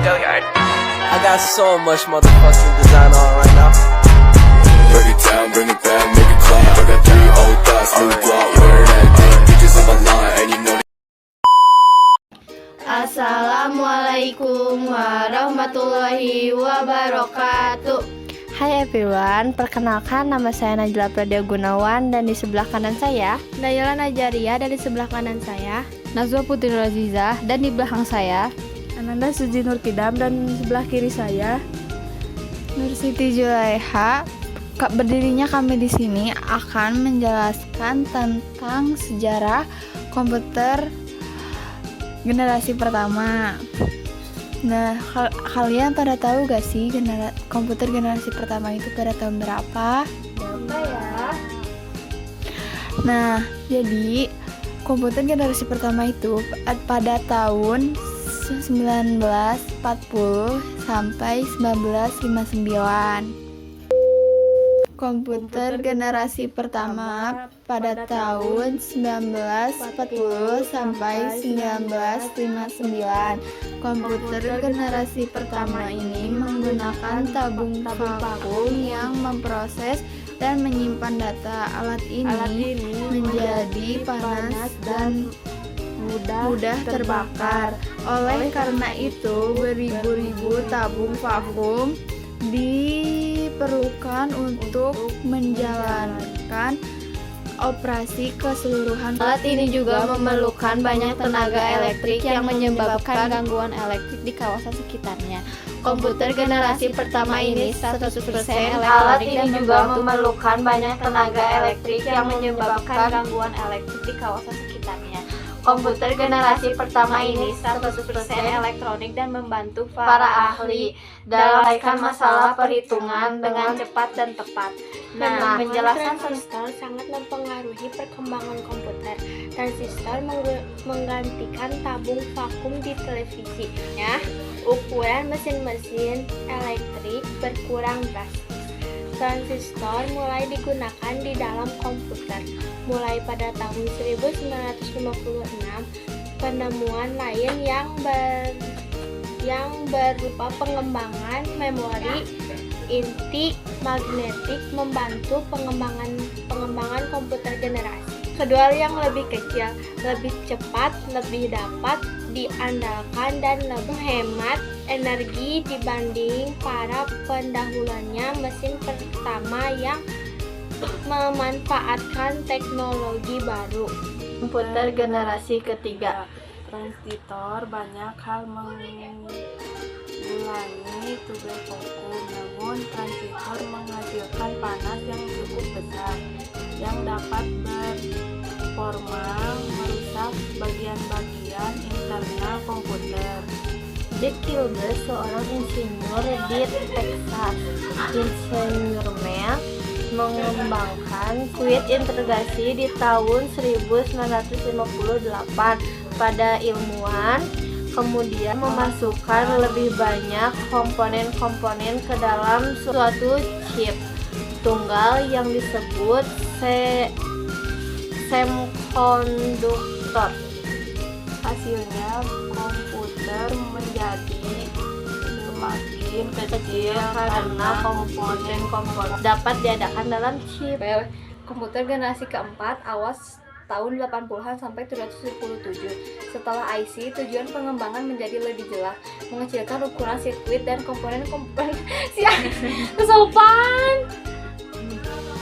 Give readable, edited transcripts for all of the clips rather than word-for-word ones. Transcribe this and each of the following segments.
I got so much motherfucking design on right now. Break it down, bring it back, make it clap. I got 3 old thoughts, new block, where that thing. Bitches on my line, and you know. Assalamualaikum warahmatullahi wabarakatuh. Hai everyone, perkenalkan nama saya Najla Pradia Gunawan dan di sebelah kanan saya Nayla Najaria, dan di sebelah kanan saya Nazwa Putri Razizah, dan di belakang saya Ananda Suji Nurkidam, dan sebelah kiri saya Nur Siti Julaiha. Berdirinya kami di sini akan menjelaskan tentang sejarah komputer generasi pertama. Nah, kalian pada tahu gak sih komputer generasi pertama itu pada tahun berapa? Berapa ya? Nah, jadi komputer generasi pertama itu pada tahun 1940 sampai 1959. Komputer generasi pertama pada tahun 1940 sampai 1959. Komputer generasi pertama ini menggunakan tabung vakum yang memproses dan menyimpan data. Alat ini menjadi panas dan mudah terbakar. Oleh karena itu, beribu-ribu tabung vakum diperlukan untuk menjalankan operasi keseluruhan. Alat ini juga memerlukan banyak tenaga elektrik yang menyebabkan gangguan elektrik di kawasan sekitarnya. Komputer generasi pertama ini 100% elektronik. Alat ini juga memerlukan banyak tenaga elektrik yang menyebabkan gangguan elektrik di kawasan sekitarnya. Komputer generasi pertama ini 100% elektronik dan membantu para ahli dalam menyelesaikan masalah perhitungan dengan cepat dan tepat. Nah, penjelasan transistor sangat mempengaruhi perkembangan komputer. Transistor menggantikan tabung vakum di televisi. Ya, ukuran mesin-mesin elektrik berkurang drastis. Transistor mulai digunakan di dalam komputer. Mulai pada tahun 1956, penemuan lain yang berupa pengembangan memori inti magnetik membantu pengembangan komputer generasi. Kedua yang lebih kecil, lebih cepat, lebih dapat diandalkan dan lebih hemat energi dibanding para pendahulunya. Mesin pertama yang memanfaatkan teknologi baru. Komputer generasi ketiga. transistor banyak hal mengulangi tugas vakum, namun transistor menghasilkan panas yang cukup besar yang dapat berforma merusak bagian-bagian internal komputer. Dick Gilbert, seorang insinyur di Texas Instruments, mengembangkan kuit integrasi di tahun 1958. Pada ilmuwan kemudian memasukkan lebih banyak komponen-komponen ke dalam suatu chip tunggal yang disebut semikonduktor. Hasilnya komputer menjadi semakin kecil karena komponen-komponen dapat diadakan dalam chip. Komputer generasi keempat awas tahun 80-an sampai 1977. Setelah IC, tujuan pengembangan menjadi lebih jelas, mengecilkan ukuran sirkuit dan komponen-komponen kesopan.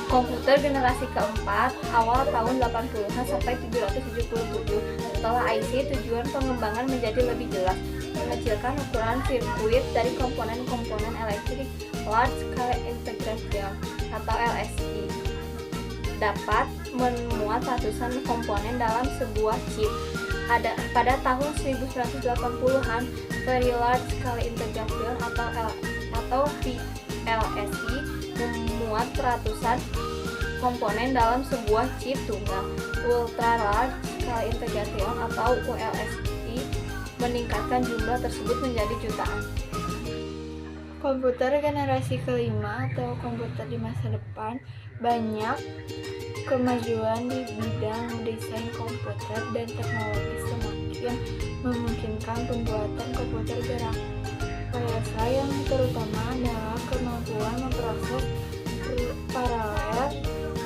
Komputer generasi keempat awal tahun 80-an sampai 1977. Setelah IC, tujuan pengembangan menjadi lebih jelas, mengecilkan ukuran sirkuit dari komponen-komponen elektrik. Large Scale Integration atau LSI dapat memuat ratusan komponen dalam sebuah chip. Pada tahun 1980-an, Very Large Scale Integration atau VLSI memuat ratusan komponen dalam sebuah chip tunggal. Ultra Large Scale Integration atau ULSI meningkatkan jumlah tersebut menjadi jutaan. Komputer generasi kelima atau komputer di masa depan banyak kemajuan di bidang desain komputer dan teknologi semakin memungkinkan pembuatan komputer gerak. rekayasa yang terutama adalah kemampuan memproses paralel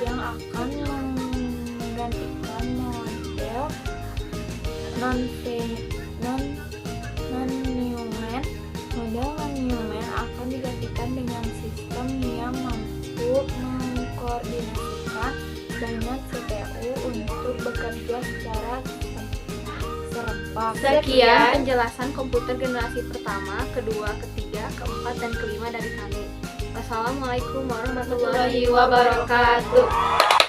yang akan menggantikan model non-Newman. Model non-Newman akan digantikan dengan sistem yang mampu mengkoordinasikan banyak CPU untuk bekerja secara serempak. Sekian penjelasan komputer generasi pertama, kedua, ketiga, keempat, dan kelima dari kami. Wassalamualaikum warahmatullahi wabarakatuh.